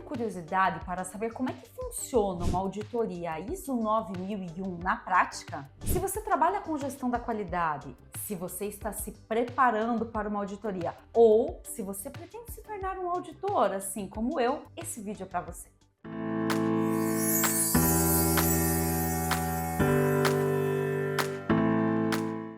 curiosidade para saber como é que funciona uma auditoria ISO 9001 na prática? Se você trabalha com gestão da qualidade, se você está se preparando para uma auditoria ou se você pretende se tornar um auditor, assim como eu, esse vídeo é para você.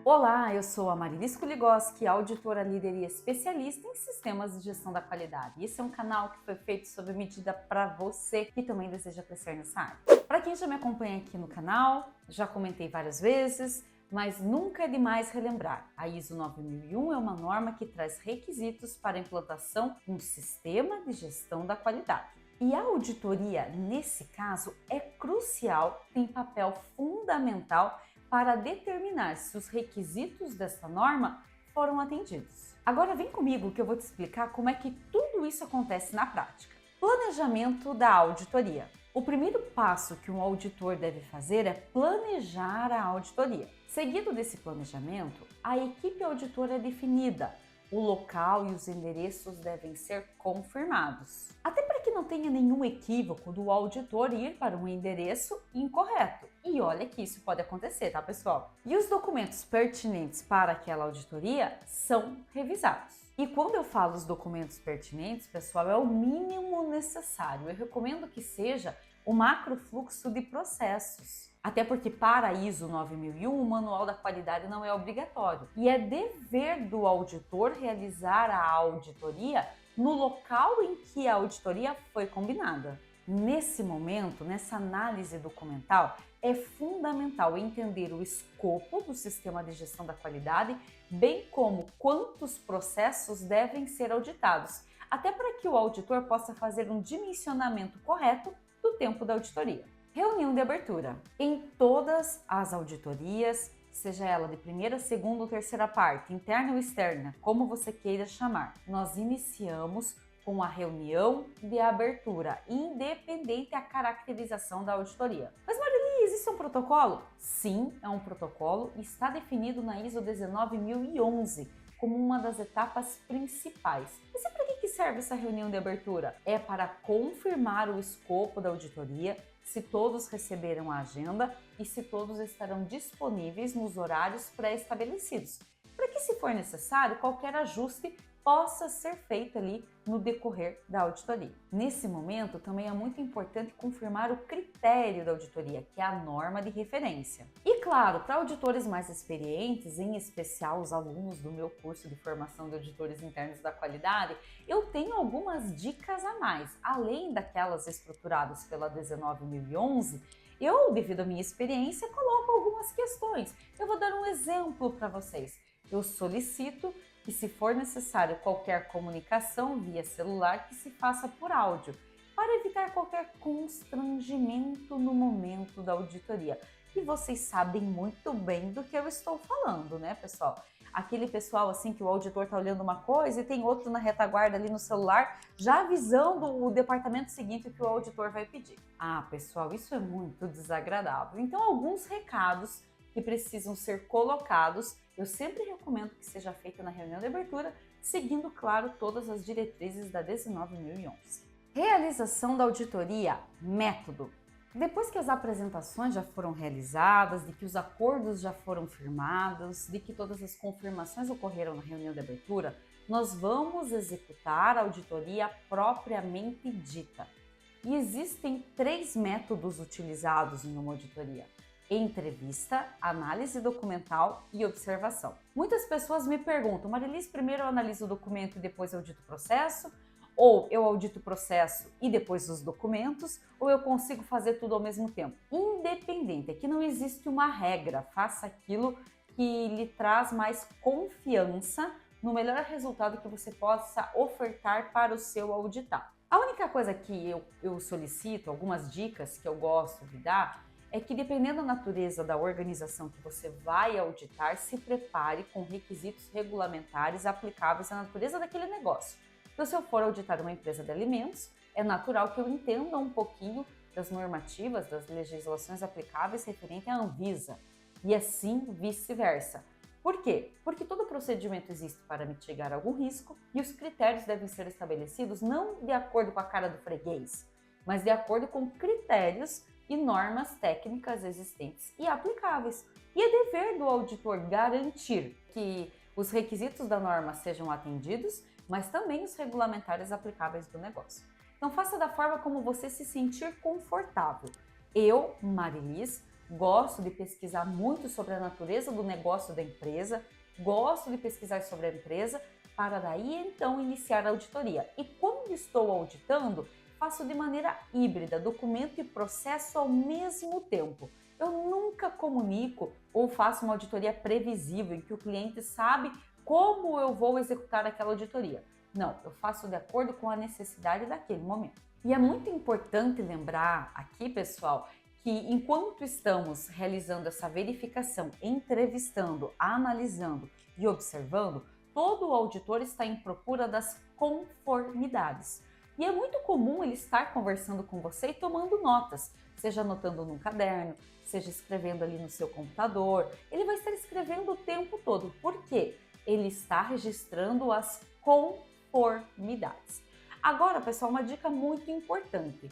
Olá, eu sou a Marilis Kuligoski, auditora líder e especialista em sistemas de gestão da qualidade. Esse é um canal que foi feito sob medida para você que também deseja crescer nessa área. Para quem já me acompanha aqui no canal, já comentei várias vezes, mas nunca é demais relembrar. A ISO 9001 é uma norma que traz requisitos para a implantação de um sistema de gestão da qualidade. E a auditoria, nesse caso, é crucial, tem papel fundamental para determinar se os requisitos dessa norma foram atendidos. Agora vem comigo que eu vou te explicar como é que tudo isso acontece na prática. Planejamento da auditoria. O primeiro passo que um auditor deve fazer é planejar a auditoria. Seguido desse planejamento, a equipe auditora é definida. O local e os endereços devem ser confirmados. Até para que não tenha nenhum equívoco do auditor ir para um endereço incorreto. E olha que isso pode acontecer, tá, pessoal? E os documentos pertinentes para aquela auditoria são revisados. E quando eu falo os documentos pertinentes, pessoal, é o mínimo necessário. Eu recomendo que seja o macrofluxo de processos. Até porque para a ISO 9001 o manual da qualidade não é obrigatório. E é dever do auditor realizar a auditoria no local em que a auditoria foi combinada. Nesse momento, nessa análise documental, é fundamental entender o escopo do sistema de gestão da qualidade, bem como quantos processos devem ser auditados, até para que o auditor possa fazer um dimensionamento correto do tempo da auditoria. Reunião de abertura. Em todas as auditorias, seja ela de primeira, segunda ou terceira parte, interna ou externa, como você queira chamar, nós iniciamos com a reunião de abertura, independente da caracterização da auditoria. Mas Marilis, isso é um protocolo? Sim, é um protocolo e está definido na ISO 19011 como uma das etapas principais. Mas para que serve essa reunião de abertura? É para confirmar o escopo da auditoria, se todos receberam a agenda e se todos estarão disponíveis nos horários pré-estabelecidos, para que, se for necessário, qualquer ajuste possa ser feito ali no decorrer da auditoria. Nesse momento, também é muito importante confirmar o critério da auditoria, que é a norma de referência. E claro, para auditores mais experientes, em especial os alunos do meu curso de formação de auditores internos da qualidade, eu tenho algumas dicas a mais, além daquelas estruturadas pela 19011. Eu, devido à minha experiência, coloco algumas questões. Eu vou dar um exemplo para vocês. Eu solicito que, se for necessário qualquer comunicação via celular, que se faça por áudio, para evitar qualquer constrangimento no momento da auditoria. E vocês sabem muito bem do que eu estou falando, né, pessoal? Aquele pessoal assim que o auditor está olhando uma coisa e tem outro na retaguarda ali no celular, já avisando o departamento seguinte que o auditor vai pedir. Ah, pessoal, isso é muito desagradável. Então, alguns recados que precisam ser colocados, eu sempre recomendo que seja feita na reunião de abertura, seguindo, claro, todas as diretrizes da 19011. Realização da auditoria, método. Depois que as apresentações já foram realizadas, de que os acordos já foram firmados, de que todas as confirmações ocorreram na reunião de abertura, nós vamos executar a auditoria propriamente dita. E existem 3 métodos utilizados em uma auditoria: entrevista, análise documental e observação. Muitas pessoas me perguntam: Marilis, primeiro eu analiso o documento e depois eu audito o processo? Ou eu audito o processo e depois os documentos? Ou eu consigo fazer tudo ao mesmo tempo? Independente, aqui não existe uma regra. Faça aquilo que lhe traz mais confiança no melhor resultado que você possa ofertar para o seu auditar. A única coisa que eu solicito, algumas dicas que eu gosto de dar, é que, dependendo da natureza da organização que você vai auditar, se prepare com requisitos regulamentares aplicáveis à natureza daquele negócio. Então, se eu for auditar uma empresa de alimentos, é natural que eu entenda um pouquinho das normativas, das legislações aplicáveis referente à Anvisa, e assim vice-versa. Por quê? Porque todo procedimento existe para mitigar algum risco e os critérios devem ser estabelecidos não de acordo com a cara do freguês, mas de acordo com critérios e normas técnicas existentes e aplicáveis. E é dever do auditor garantir que os requisitos da norma sejam atendidos, mas também os regulamentares aplicáveis do negócio. Então faça da forma como você se sentir confortável. Eu, Marilis, gosto de pesquisar muito sobre a natureza do negócio da empresa, gosto de pesquisar sobre a empresa para daí então iniciar a auditoria. E quando estou auditando, faço de maneira híbrida, documento e processo ao mesmo tempo. Eu nunca comunico ou faço uma auditoria previsível em que o cliente sabe como eu vou executar aquela auditoria. Não, eu faço de acordo com a necessidade daquele momento. E é muito importante lembrar aqui, pessoal, que enquanto estamos realizando essa verificação, entrevistando, analisando e observando, todo auditor está em procura das conformidades. E é muito comum ele estar conversando com você e tomando notas, seja anotando num caderno, seja escrevendo ali no seu computador. Ele vai estar escrevendo o tempo todo. Por quê? Ele está registrando as conformidades. Agora, pessoal, uma dica muito importante.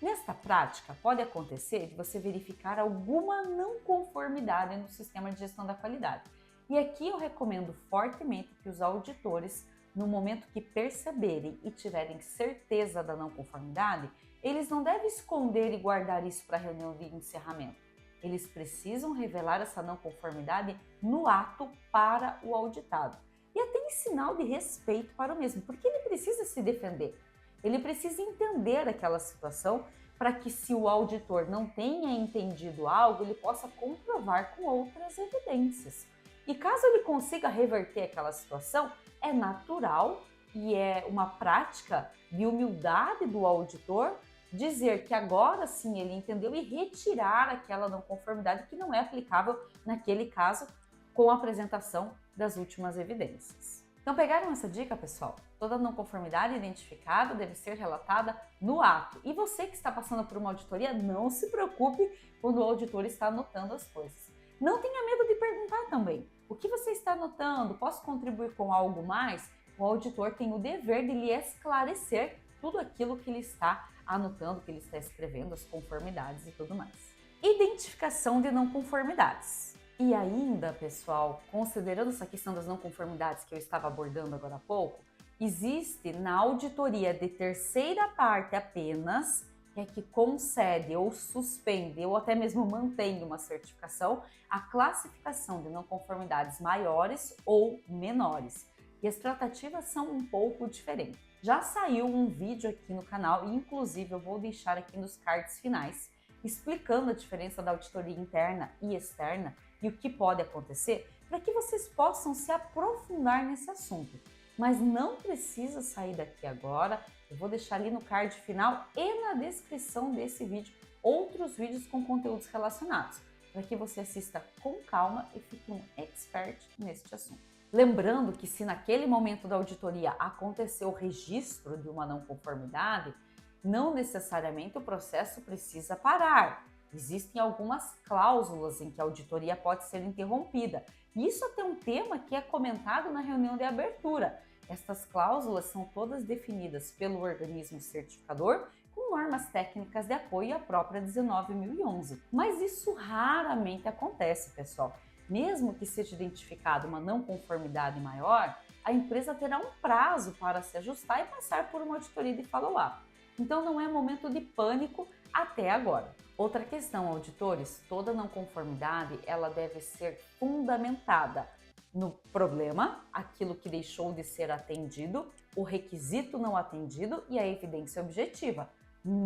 Nesta prática, pode acontecer de você verificar alguma não conformidade no sistema de gestão da qualidade. E aqui eu recomendo fortemente que os auditores, no momento que perceberem e tiverem certeza da não conformidade, eles não devem esconder e guardar isso para a reunião de encerramento. Eles precisam revelar essa não conformidade no ato para o auditado. E até em sinal de respeito para o mesmo, porque ele precisa se defender. Ele precisa entender aquela situação para que, se o auditor não tenha entendido algo, ele possa comprovar com outras evidências. E caso ele consiga reverter aquela situação, é natural e é uma prática de humildade do auditor dizer que agora sim ele entendeu e retirar aquela não conformidade que não é aplicável naquele caso com a apresentação das últimas evidências. Então pegaram essa dica, pessoal? Toda não conformidade identificada deve ser relatada no ato. E você que está passando por uma auditoria, não se preocupe quando o auditor está anotando as coisas. Não tenha medo de perguntar também. O que você está anotando? Posso contribuir com algo mais? O auditor tem o dever de lhe esclarecer tudo aquilo que ele está anotando, que ele está escrevendo, as conformidades e tudo mais. Identificação de não conformidades. E ainda, pessoal, considerando essa questão das não conformidades que eu estava abordando agora há pouco, existe na auditoria de terceira parte apenas, que é que concede ou suspende ou até mesmo mantém uma certificação, a classificação de não conformidades maiores ou menores. E as tratativas são um pouco diferentes. Já saiu um vídeo aqui no canal e inclusive eu vou deixar aqui nos cards finais, explicando a diferença da auditoria interna e externa e o que pode acontecer, para que vocês possam se aprofundar nesse assunto. Mas não precisa sair daqui agora, eu vou deixar ali no card final e na descrição desse vídeo outros vídeos com conteúdos relacionados, para que você assista com calma e fique um expert neste assunto. Lembrando que se naquele momento da auditoria aconteceu o registro de uma não conformidade, não necessariamente o processo precisa parar. Existem algumas cláusulas em que a auditoria pode ser interrompida. E isso até um tema que é comentado na reunião de abertura. Estas cláusulas são todas definidas pelo organismo certificador com normas técnicas de apoio à própria 19.011. Mas isso raramente acontece, pessoal. Mesmo que seja identificada uma não conformidade maior, a empresa terá um prazo para se ajustar e passar por uma auditoria de follow-up. Então não é momento de pânico até agora. Outra questão, auditores, toda não conformidade ela deve ser fundamentada no problema, aquilo que deixou de ser atendido, o requisito não atendido e a evidência objetiva.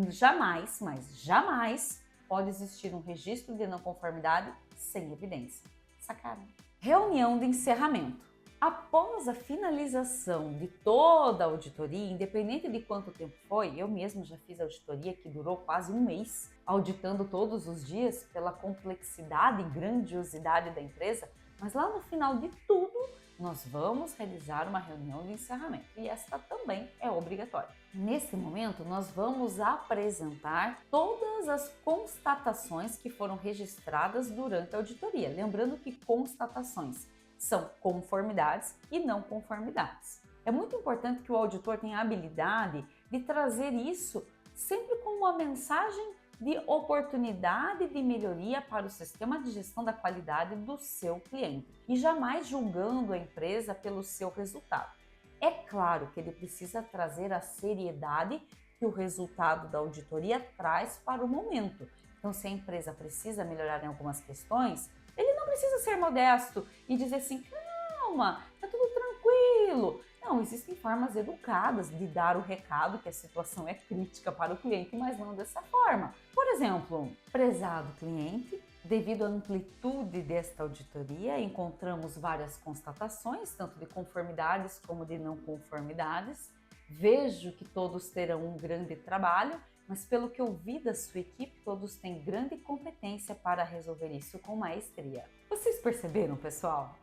Jamais, mas jamais pode existir um registro de não conformidade sem evidência. Sacaram? Reunião de encerramento. Após a finalização de toda a auditoria, independente de quanto tempo foi, eu mesma já fiz auditoria que durou quase um mês, auditando todos os dias pela complexidade e grandiosidade da empresa, mas lá no final de tudo, nós vamos realizar uma reunião de encerramento e esta também é obrigatória. Nesse momento, nós vamos apresentar todas as constatações que foram registradas durante a auditoria. Lembrando que constatações são conformidades e não conformidades. É muito importante que o auditor tenha a habilidade de trazer isso sempre com uma mensagem de oportunidade de melhoria para o sistema de gestão da qualidade do seu cliente e jamais julgando a empresa pelo seu resultado. É claro que ele precisa trazer a seriedade que o resultado da auditoria traz para o momento. Então, se a empresa precisa melhorar em algumas questões, ele não precisa ser modesto e dizer assim, calma, tá tudo tranquilo. Não, existem formas educadas de dar o recado que a situação é crítica para o cliente, mas não dessa forma. Por exemplo, prezado cliente, devido à amplitude desta auditoria, encontramos várias constatações, tanto de conformidades como de não conformidades. Vejo que todos terão um grande trabalho, mas pelo que eu vi da sua equipe, todos têm grande competência para resolver isso com maestria. Vocês perceberam, pessoal?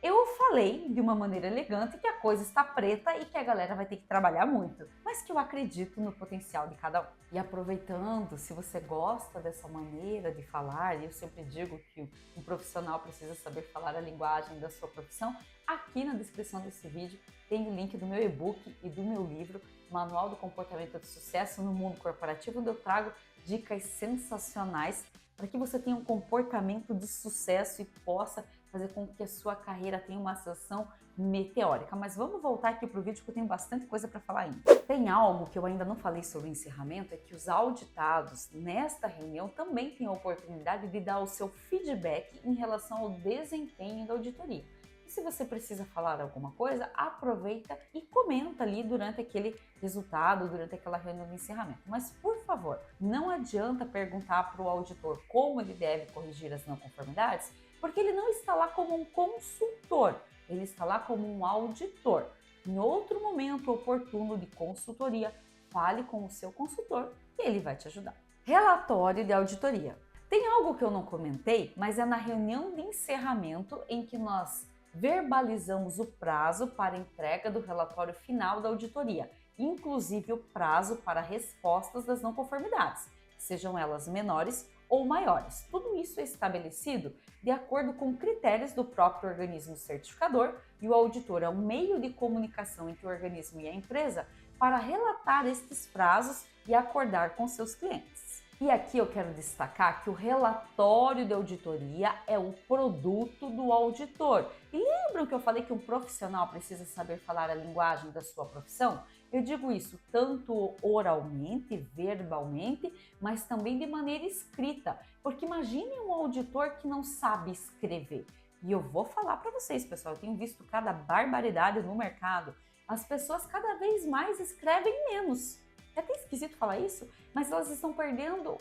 Eu falei de uma maneira elegante que a coisa está preta e que a galera vai ter que trabalhar muito, mas que eu acredito no potencial de cada um. E aproveitando, se você gosta dessa maneira de falar, e eu sempre digo que um profissional precisa saber falar a linguagem da sua profissão, aqui na descrição desse vídeo tem o link do meu e-book e do meu livro, Manual do Comportamento de Sucesso no Mundo Corporativo, onde eu trago dicas sensacionais para que você tenha um comportamento de sucesso e possa fazer com que a sua carreira tenha uma ascensão meteórica. Mas vamos voltar aqui para o vídeo que eu tenho bastante coisa para falar ainda. Tem algo que eu ainda não falei sobre o encerramento, é que os auditados nesta reunião também têm a oportunidade de dar o seu feedback em relação ao desempenho da auditoria. E se você precisa falar alguma coisa, aproveita e comenta ali durante aquele resultado, durante aquela reunião de encerramento. Mas, por favor, não adianta perguntar para o auditor como ele deve corrigir as não conformidades, porque ele não está lá como um consultor, ele está lá como um auditor. Em outro momento oportuno de consultoria, fale com o seu consultor e ele vai te ajudar. Relatório de auditoria. Tem algo que eu não comentei, mas é na reunião de encerramento em que nós verbalizamos o prazo para entrega do relatório final da auditoria, inclusive o prazo para respostas das não conformidades, sejam elas menores ou maiores. Tudo isso é estabelecido de acordo com critérios do próprio organismo certificador e o auditor é um meio de comunicação entre o organismo e a empresa para relatar estes prazos e acordar com seus clientes. E aqui eu quero destacar que o relatório de auditoria é o produto do auditor. E lembram que eu falei que um profissional precisa saber falar a linguagem da sua profissão? Eu digo isso tanto oralmente, verbalmente, mas também de maneira escrita. Porque imagine um auditor que não sabe escrever. E eu vou falar para vocês, pessoal, eu tenho visto cada barbaridade no mercado. As pessoas cada vez mais escrevem menos. É até esquisito falar isso, mas elas estão perdendo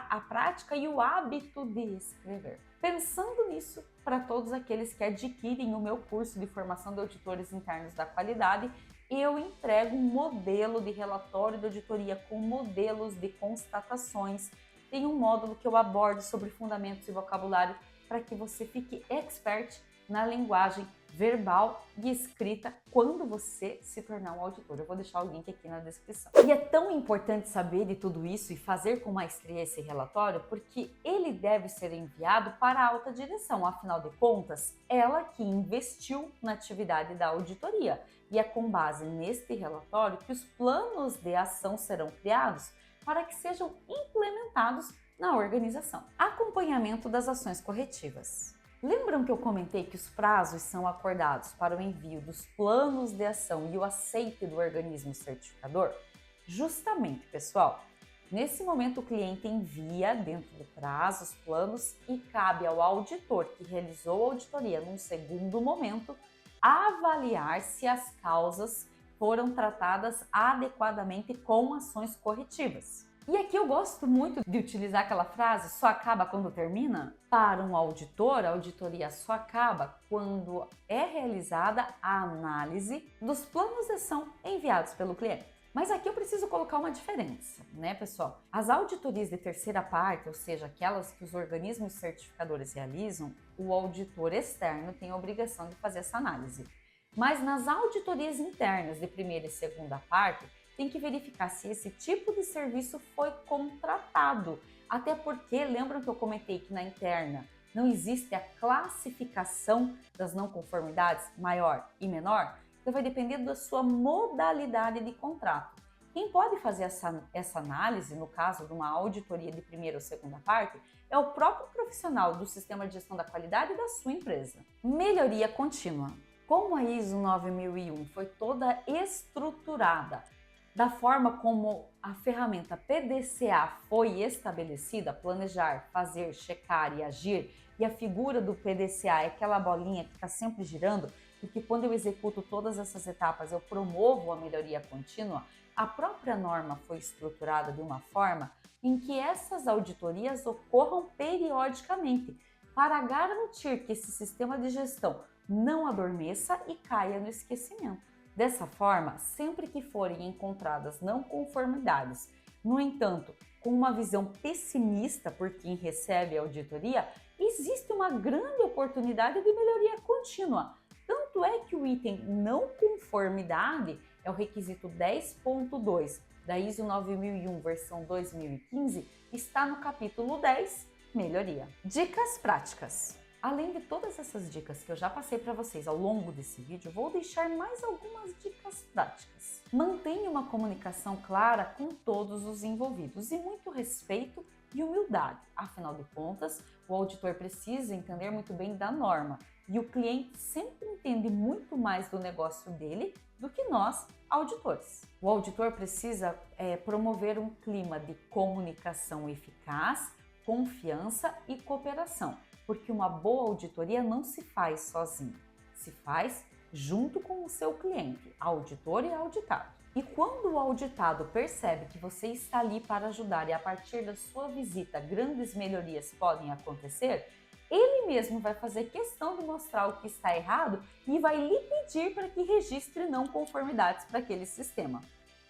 a prática e o hábito de escrever. Pensando nisso, para todos aqueles que adquirem o meu curso de formação de auditores internos da qualidade, eu entrego um modelo de relatório de auditoria com modelos de constatações. Tem um módulo que eu abordo sobre fundamentos e vocabulário para que você fique expert na linguagem verbal e escrita quando você se tornar um auditor. Eu vou deixar o link aqui na descrição. E é tão importante saber de tudo isso e fazer com maestria esse relatório porque ele deve ser enviado para a alta direção. Afinal de contas, ela que investiu na atividade da auditoria. E é com base neste relatório que os planos de ação serão criados para que sejam implementados na organização. Acompanhamento das ações corretivas. Lembram que eu comentei que os prazos são acordados para o envio dos planos de ação e o aceite do organismo certificador? Justamente, pessoal, nesse momento o cliente envia dentro do prazo os planos e cabe ao auditor que realizou a auditoria num segundo momento avaliar se as causas foram tratadas adequadamente com ações corretivas. E aqui eu gosto muito de utilizar aquela frase, só acaba quando termina. Para um auditor, a auditoria só acaba quando é realizada a análise dos planos de ação enviados pelo cliente. Mas aqui eu preciso colocar uma diferença, né, pessoal? As auditorias de terceira parte, ou seja, aquelas que os organismos certificadores realizam, o auditor externo tem a obrigação de fazer essa análise. Mas nas auditorias internas de primeira e segunda parte, tem que verificar se esse tipo de serviço foi contratado. Até porque, lembram que eu comentei que na interna Não existe a classificação das não conformidades, maior e menor, então vai depender da sua modalidade de contrato. Quem pode fazer essa análise, no caso de uma auditoria de primeira ou segunda parte, é o próprio profissional do sistema de gestão da qualidade da sua empresa. Melhoria contínua. Como a ISO 9001 foi toda estruturada da forma como a ferramenta PDCA foi estabelecida, planejar, fazer, checar e agir, e a figura do PDCA é aquela bolinha que está sempre girando, e que quando eu executo todas essas etapas eu promovo a melhoria contínua, a própria norma foi estruturada de uma forma em que essas auditorias ocorram periodicamente, para garantir que esse sistema de gestão não adormeça e caia no esquecimento. Dessa forma, sempre que forem encontradas não conformidades, no entanto, com uma visão pessimista por quem recebe a auditoria, existe uma grande oportunidade de melhoria contínua. Tanto é que o item não conformidade é o requisito 10.2 da ISO 9001 versão 2015, está no capítulo 10, melhoria. Dicas práticas. Além de todas essas dicas que eu já passei para vocês ao longo desse vídeo, vou deixar mais algumas dicas práticas. Mantenha uma comunicação clara com todos os envolvidos e muito respeito e humildade. Afinal de contas, o auditor precisa entender muito bem da norma e o cliente sempre entende muito mais do negócio dele do que nós, auditores. O auditor precisa promover um clima de comunicação eficaz, confiança e cooperação, porque uma boa auditoria não se faz sozinho, se faz junto com o seu cliente, auditor e auditado. E quando o auditado percebe que você está ali para ajudar e a partir da sua visita grandes melhorias podem acontecer, ele mesmo vai fazer questão de mostrar o que está errado e vai lhe pedir para que registre não conformidades para aquele sistema.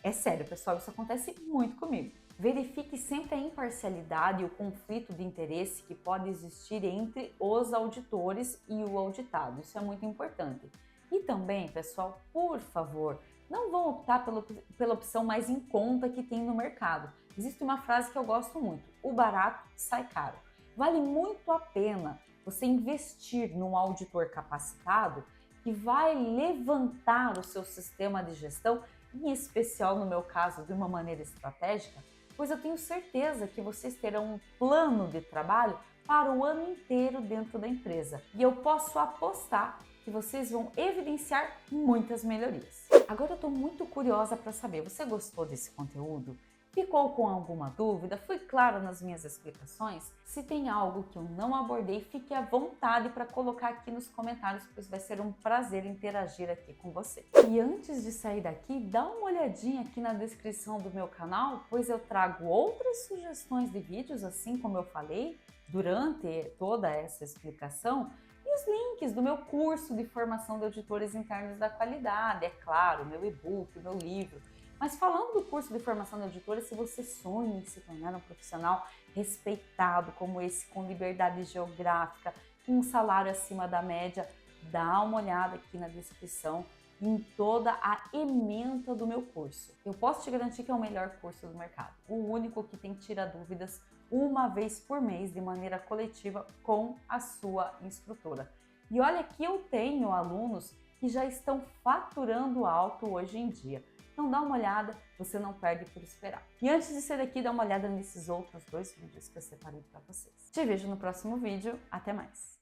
É sério, pessoal, isso acontece muito comigo. Verifique sempre a imparcialidade e o conflito de interesse que pode existir entre os auditores e o auditado. Isso é muito importante. E também, pessoal, por favor, não vão optar pela opção mais em conta que tem no mercado. Existe uma frase que eu gosto muito: o barato sai caro. Vale muito a pena você investir num auditor capacitado que vai levantar o seu sistema de gestão, em especial no meu caso, de uma maneira estratégica, pois eu tenho certeza que vocês terão um plano de trabalho para o ano inteiro dentro da empresa. E eu posso apostar que vocês vão evidenciar muitas melhorias. Agora eu estou muito curiosa para saber, você gostou desse conteúdo? Ficou com alguma dúvida? Fui clara nas minhas explicações? Se tem algo que eu não abordei, fique à vontade para colocar aqui nos comentários, pois vai ser um prazer interagir aqui com você. E antes de sair daqui, dá uma olhadinha aqui na descrição do meu canal, pois eu trago outras sugestões de vídeos, assim como eu falei durante toda essa explicação, e os links do meu curso de formação de auditores internos da qualidade, é claro, meu e-book, meu livro. Mas falando do curso de formação de auditores, se você sonha em se tornar um profissional respeitado como esse, com liberdade geográfica, com um salário acima da média, dá uma olhada aqui na descrição em toda a ementa do meu curso. Eu posso te garantir que é o melhor curso do mercado, o único que tem tira dúvidas uma vez por mês de maneira coletiva com a sua instrutora. E olha que eu tenho alunos que já estão faturando alto hoje em dia. Então dá uma olhada, você não perde por esperar. E antes de sair daqui, dá uma olhada nesses outros 2 vídeos que eu separei para vocês. Te vejo no próximo vídeo, até mais!